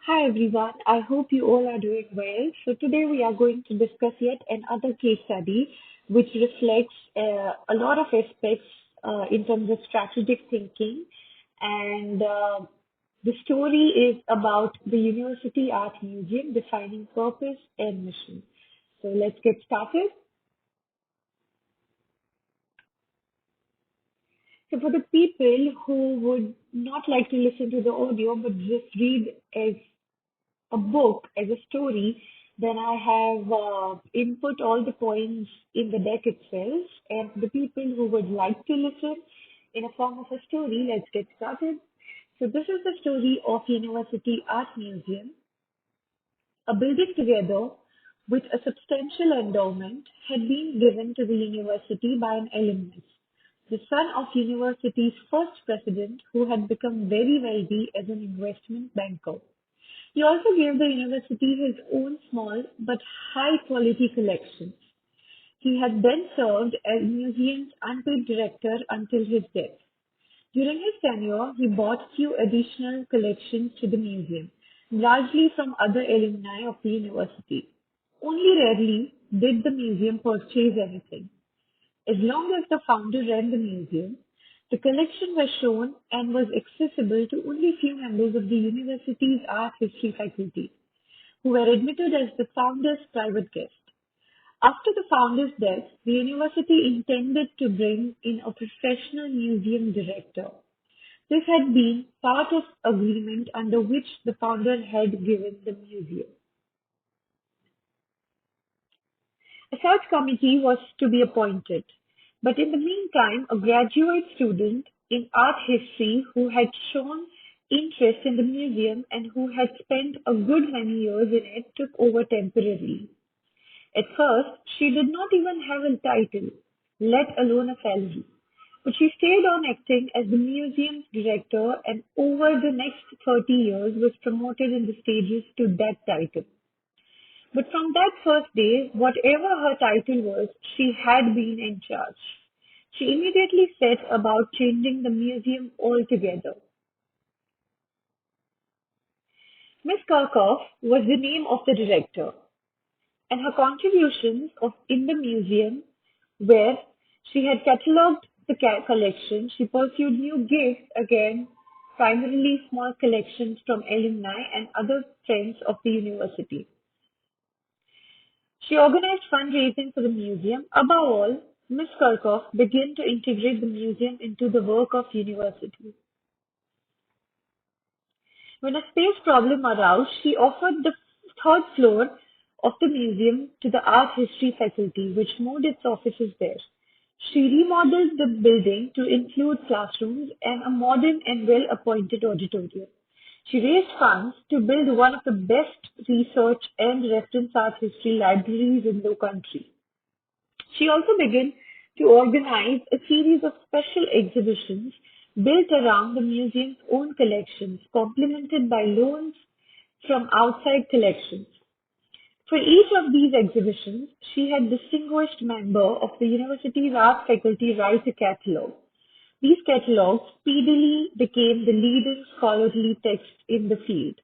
Hi everyone, I hope you all are doing well. So today we are going to discuss yet another case study which reflects a lot of aspects in terms of strategic thinking and the story is about the University Art Museum defining purpose and mission. So let's get started. So for the people who would not like to listen to the audio but just read as a book as a story, then I have input all the points in the deck itself. And the people who would like to listen in a form of a story, let's get started. So this is the story of University Art Museum. A building together with a substantial endowment had been given to the university by an alumnus, the son of university's first president who had become very wealthy as an investment banker. He also gave the university his own small but high quality collections. He had then served as museum's unpaid director until his death. During his tenure, he bought few additional collections to the museum, largely from other alumni of the university. Only rarely did the museum purchase anything. As long as the founder ran the museum, the collection was shown and was accessible to only few members of the university's art history faculty, who were admitted as the founder's private guest. After the founder's death, the university intended to bring in a professional museum director. This had been part of agreement under which the founder had given the museum. A search committee was to be appointed, but in the meantime, a graduate student in art history who had shown interest in the museum and who had spent a good many years in it took over temporarily. At first, she did not even have a title, let alone a salary. But she stayed on acting as the museum's director and over the next 30 years was promoted in the stages to that title. But from that first day, whatever her title was, she had been in charge. She immediately set about changing the museum altogether. Miss Kirchhoff was the name of the director, and her contributions in the museum, where she had catalogued the collection, she pursued new gifts again, primarily small collections from alumni and other friends of the university. She organized fundraising for the museum. Above all, Miss Kirchhoff began to integrate the museum into the work of university. When a space problem arose, she offered the third floor of the museum to the art history faculty, which moved its offices there. She remodeled the building to include classrooms and a modern and well-appointed auditorium. She raised funds to build one of the best research and reference art history libraries in the country. She also began to organize a series of special exhibitions built around the museum's own collections, complemented by loans from outside collections. For each of these exhibitions, she had distinguished member of the university's art faculty write a catalogue. These catalogues speedily became the leading scholarly text in the field.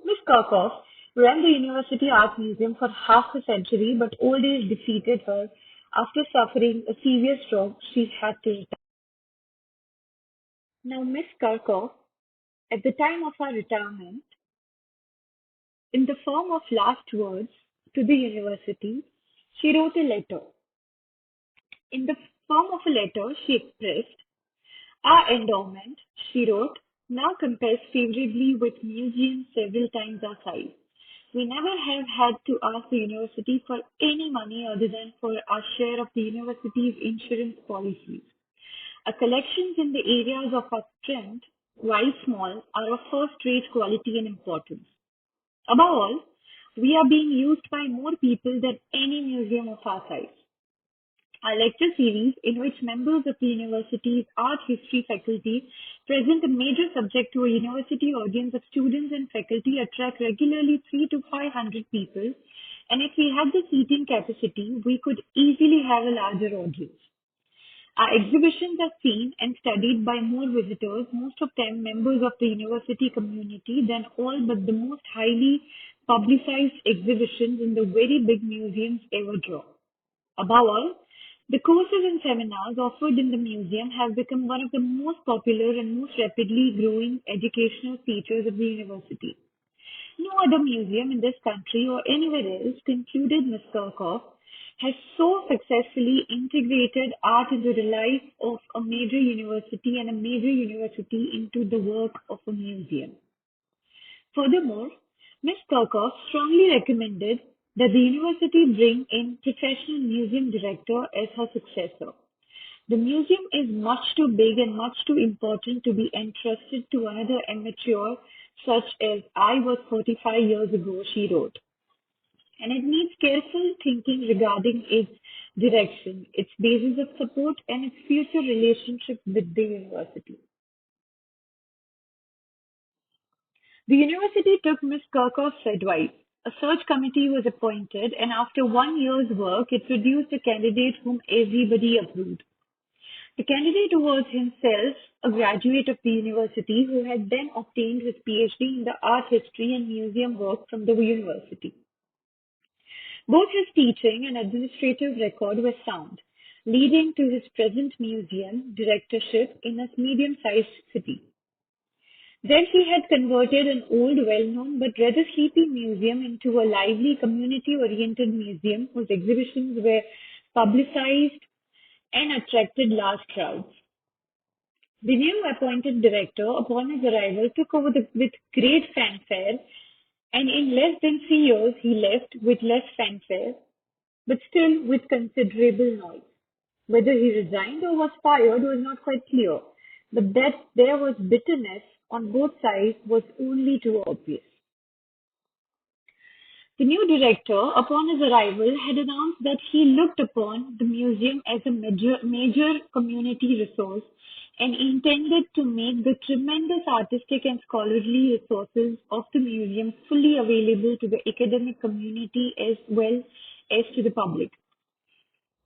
Miss Kirchhoff ran the University Art Museum for half a century, but old age defeated her. After suffering a severe stroke, she had to retire. Now, Miss Kirchhoff, at the time of her retirement, in the form of last words to the university, she wrote a letter. In the form of a letter, she expressed, "Our endowment," she wrote, "now compares favorably with museums several times our size. We never have had to ask the university for any money other than for our share of the university's insurance policies. Our collections in the areas of our strength, while small, are of first-rate quality and importance. Above all, we are being used by more people than any museum of our size. Our lecture series, in which members of the university's art history faculty present a major subject to a university audience of students and faculty, attract regularly 3 to 500 people, and if we had the seating capacity, we could easily have a larger audience. Our exhibitions are seen and studied by more visitors, most of them members of the university community, than all but the most highly publicized exhibitions in the very big museums ever draw. Above all, the courses and seminars offered in the museum have become one of the most popular and most rapidly growing educational features of the university. No other museum in this country or anywhere else, concluded Ms. Kirchhoff, has so successfully integrated art into the life of a major university and a major university into the work of a museum. Furthermore, Ms. Kirchhoff strongly recommended that the university bring in professional museum director as her successor. The museum is much too big and much too important to be entrusted to another amateur such as I was 45 years ago, she wrote. And it needs careful thinking regarding its direction, its basis of support, and its future relationship with the university. The university took Miss Kirchhoff's advice. A search committee was appointed, and after 1 year's work, it produced a candidate whom everybody approved. The candidate was himself a graduate of the university who had then obtained his PhD in the art history and museum work from the university. Both his teaching and administrative record were sound, leading to his present museum directorship in a medium-sized city. Then he had converted an old, well-known but rather sleepy museum into a lively, community-oriented museum whose exhibitions were publicized and attracted large crowds. The new appointed director, upon his arrival, took over with great fanfare, and in less than 3 years he left with less fanfare, but still with considerable noise. Whether he resigned or was fired was not quite clear, but that there was bitterness on both sides was only too obvious. The new director, upon his arrival, had announced that he looked upon the museum as a major community resource and intended to make the tremendous artistic and scholarly resources of the museum fully available to the academic community as well as to the public.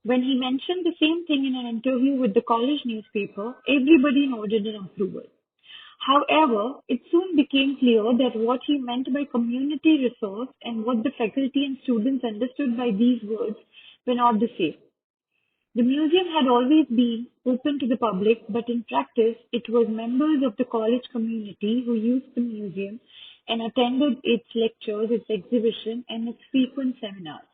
When he mentioned the same thing in an interview with the college newspaper, everybody nodded in approval. However, it soon became clear that what he meant by community resource and what the faculty and students understood by these words were not the same. The museum had always been open to the public, but in practice, it was members of the college community who used the museum and attended its lectures, its exhibition, and its frequent seminars.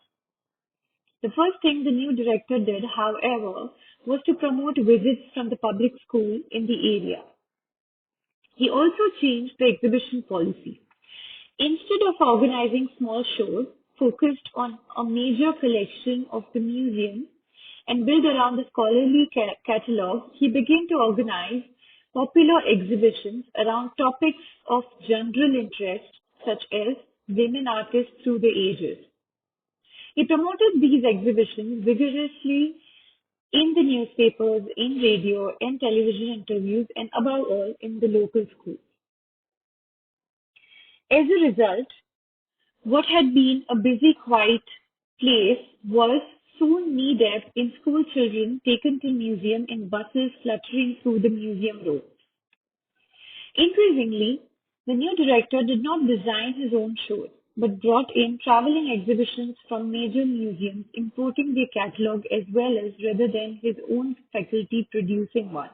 The first thing the new director did, however, was to promote visits from the public school in the area. He also changed the exhibition policy. Instead of organizing small shows focused on a major collection of the museum and built around the scholarly catalog, he began to organize popular exhibitions around topics of general interest, such as women artists through the ages. He promoted these exhibitions vigorously in the newspapers, in radio and television interviews, and above all, in the local schools. As a result, what had been a busy, quiet place was soon knee-deep in school children taken to museum in buses fluttering through the museum roads. Increasingly, the new director did not design his own shows, but brought in traveling exhibitions from major museums, importing their catalog as well as rather than his own faculty producing one.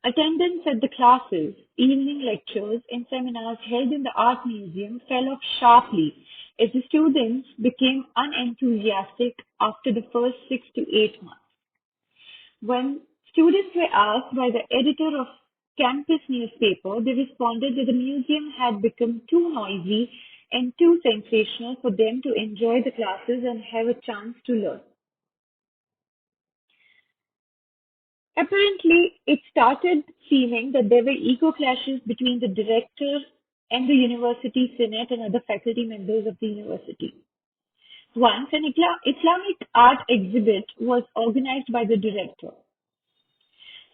Attendance at the classes, evening lectures, and seminars held in the art museum fell off sharply as the students became unenthusiastic after the first 6 to 8 months. When students were asked by the editor of campus newspaper, they responded that the museum had become too noisy and too sensational for them to enjoy the classes and have a chance to learn. Apparently, it started seeming that there were ego clashes between the director and the university senate and other faculty members of the university. Once, an Islamic art exhibit was organized by the director.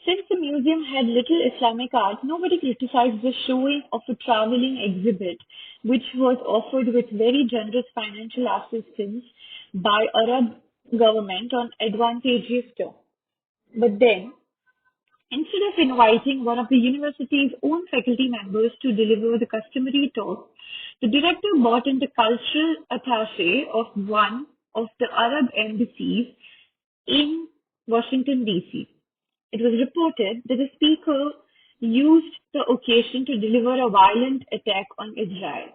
Since the museum had little Islamic art, nobody criticized the showing of a traveling exhibit, which was offered with very generous financial assistance by Arab government on advantageous terms. But then, instead of inviting one of the university's own faculty members to deliver the customary talk, the director brought in the cultural attaché of one of the Arab embassies in Washington, D.C. It was reported that the speaker used the occasion to deliver a violent attack on Israel.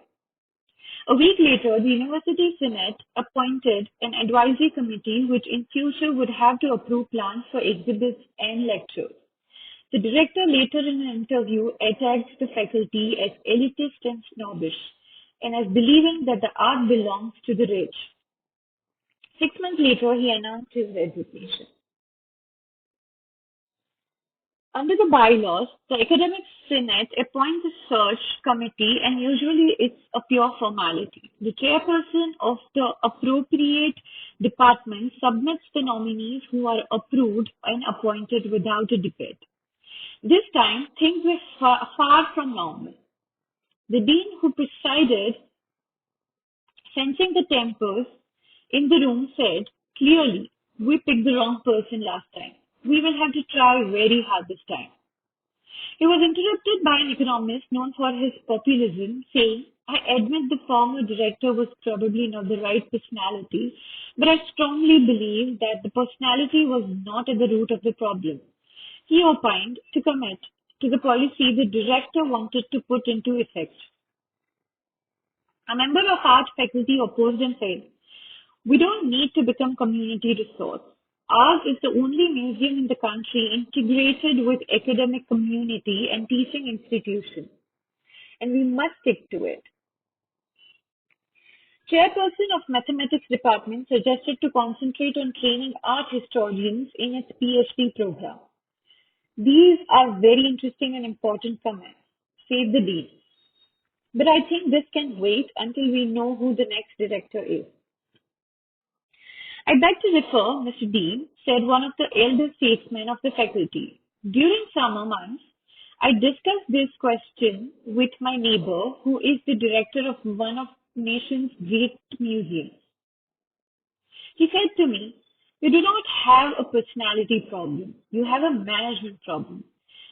A week later, the University Senate appointed an advisory committee which in future would have to approve plans for exhibits and lectures. The director later in an interview attacked the faculty as elitist and snobbish and as believing that the art belongs to the rich. 6 months later, he announced his resignation. Under the bylaws, the Academic Senate appoints a search committee and usually it's a pure formality. The chairperson of the appropriate department submits the nominees who are approved and appointed without a debate. This time, things were far from normal. The dean who presided, sensing the tempers in the room, said, "Clearly, we picked the wrong person last time. We will have to try very hard this time." He was interrupted by an economist known for his populism, saying, "I admit the former director was probably not the right personality, but I strongly believe that the personality was not at the root of the problem." He opined to commit to the policy the director wanted to put into effect. A member of art faculty opposed and said, "We don't need to become community resource. Ours is the only museum in the country integrated with academic community and teaching institution, and we must stick to it." Chairperson of Mathematics Department suggested to concentrate on training art historians in its PhD program. "These are very interesting and important comments," said the dean. "But I think this can wait until we know who the next director is." "I beg to differ, Mr. Dean," said one of the elder statesmen of the faculty. "During summer months, I discussed this question with my neighbor, who is the director of one of the nation's great museums. He said to me, 'You do not have a personality problem. You have a management problem.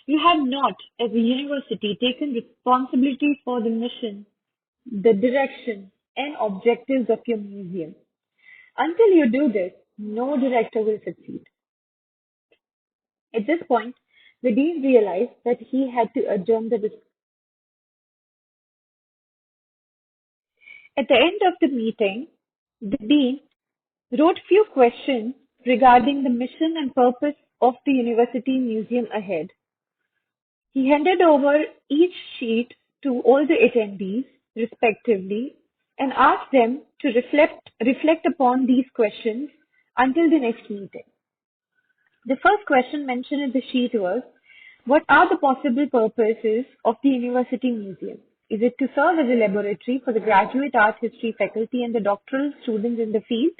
You have not, as a university, taken responsibility for the mission, the direction, and objectives of your museum. Until you do this, no director will succeed.'" At this point, the dean realized that he had to adjourn the discussion. At the end of the meeting, the dean wrote few questions regarding the mission and purpose of the university museum ahead. He handed over each sheet to all the attendees, respectively, and asked them to reflect upon these questions until the next meeting. The first question mentioned in the sheet was, "What are the possible purposes of the university museum? Is it to serve as a laboratory for the graduate art history faculty and the doctoral students in the field?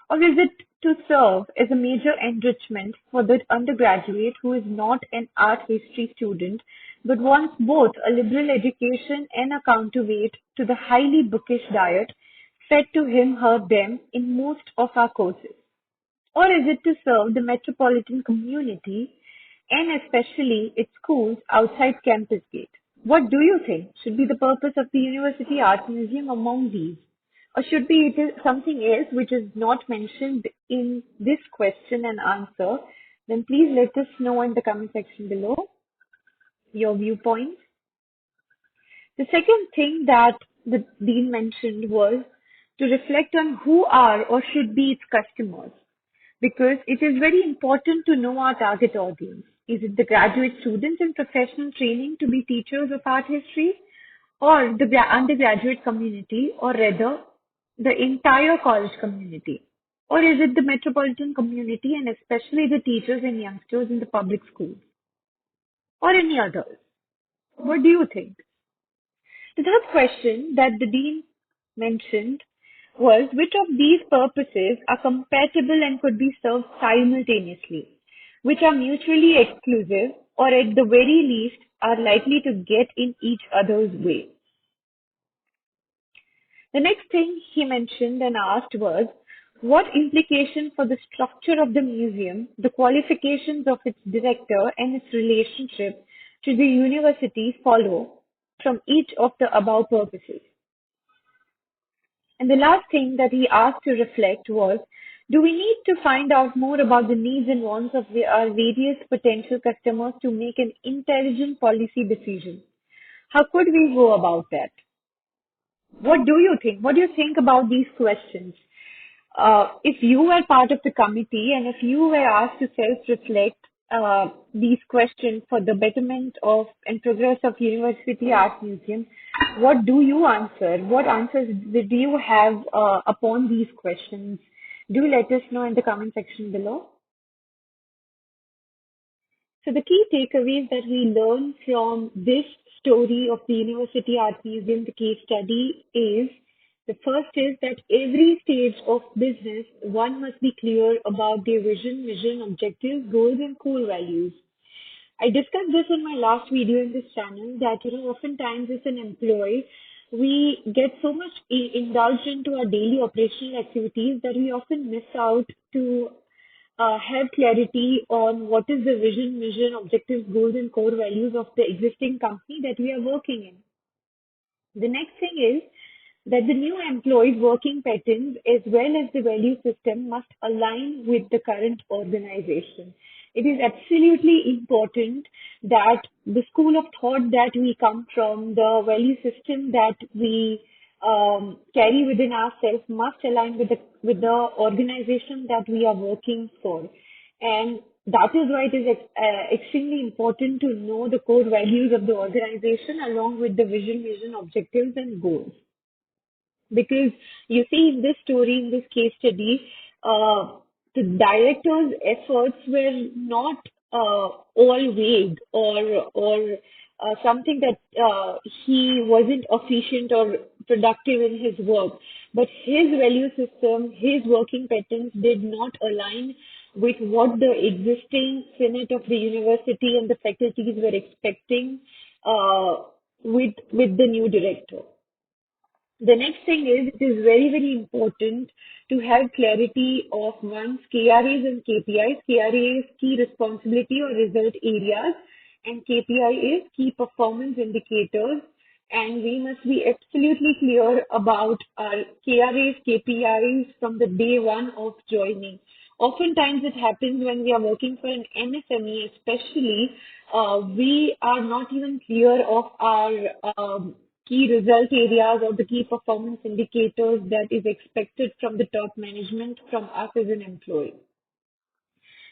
Or is it to serve as a major enrichment for the undergraduate who is not an art history student but wants both a liberal education and a counterweight to the highly bookish diet fed to him, her, them in most of our courses? Or is it to serve the metropolitan community and especially its schools outside campus gate? What do you think should be the purpose of the University Art Museum among these? Or should be it is something else which is not mentioned in this question and answer? Then please let us know in the comment section below your viewpoints. The second thing that the dean mentioned was to reflect on who are or should be its customers, because it is very important to know our target audience. Is it the graduate students in professional training to be teachers of art history, or the undergraduate community, or rather the entire college community? Or is it the metropolitan community and especially the teachers and youngsters in the public schools, or any others? What do you think? The third question that the dean mentioned was, which of these purposes are compatible and could be served simultaneously, which are mutually exclusive or at the very least are likely to get in each other's way? The next thing he mentioned and asked was, What implication for the structure of the museum, the qualifications of its director, and its relationship should the university follow from each of the above purposes? And the last thing that he asked to reflect was, do we need to find out more about the needs and wants of our various potential customers to make an intelligent policy decision? How could we go about that? What do you think? What do you think about these questions? If you were part of the committee and if you were asked to self-reflect these questions for the betterment of and progress of University Art Museum, what do you answer? What answers do you have upon these questions? Do let us know in the comment section below. So the key takeaways that we learn from this story of the University Art Museum, the case study, is the first is that every stage of business, one must be clear about their vision, mission, objectives, goals, and core values. I discussed this in my last video in this channel that, oftentimes as an employee, we get so much indulged into our daily operational activities that we often miss out to have clarity on what is the vision, mission, objectives, goals, and core values of the existing company that we are working in. The next thing is that the new employees' working patterns as well as the value system must align with the current organization. It is absolutely important that the school of thought that we come from, the value system that we carry within ourselves must align with the organization that we are working for. And that is why it is extremely important to know the core values of the organization along with the vision, mission, objectives, and goals. Because you see in this story, in this case study, the director's efforts were not all vague or something that he wasn't efficient or productive in his work. But his value system, his working patterns did not align with what the existing senate of the university and the faculties were expecting with the new director. The next thing is it is very, very important to have clarity of one's KRAs and KPIs. KRA is key responsibility or result areas, and KPI is key performance indicators. And we must be absolutely clear about our KRAs, KPIs from the day one of joining. Oftentimes it happens when we are working for an MSME especially, we are not even clear of our key result areas or the key performance indicators that is expected from the top management from us as an employee.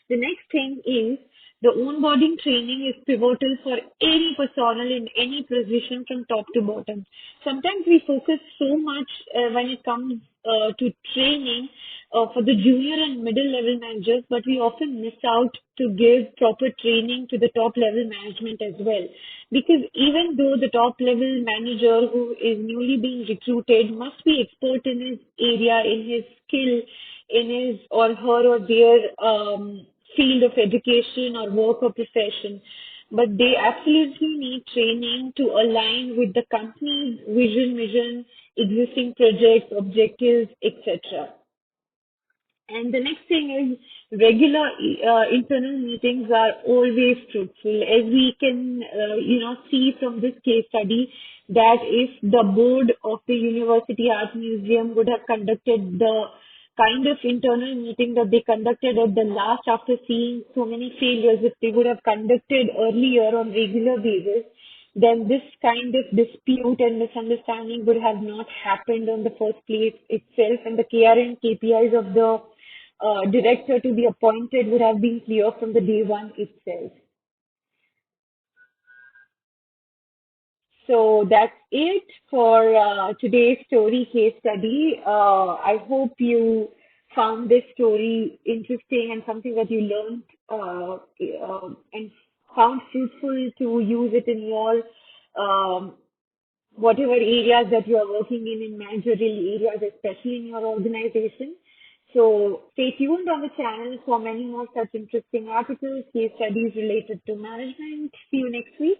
The next thing is the onboarding training is pivotal for any personnel in any position from top to bottom. Sometimes we focus so much when it comes to training for the junior and middle level managers, but we often miss out to give proper training to the top level management as well. Because even though the top level manager who is newly being recruited must be expert in his area, in his skill, in his or her or their field of education or work or profession, but they absolutely need training to align with the company's vision, mission, existing projects, objectives, etc. And the next thing is regular internal meetings are always fruitful. As we can, see from this case study, that if the board of the University Art Museum would have conducted the kind of internal meeting that they conducted at the last after seeing so many failures, if they would have conducted earlier on regular basis, then this kind of dispute and misunderstanding would have not happened on the first place itself, and the KR and KPIs of the director to be appointed would have been clear from the day one itself. So that's it for today's story case study. I hope you found this story interesting and something that you learned and found fruitful to use it in your whatever areas that you are working in managerial areas, especially in your organization. So stay tuned on the channel for many more such interesting articles, case studies related to management. See you next week.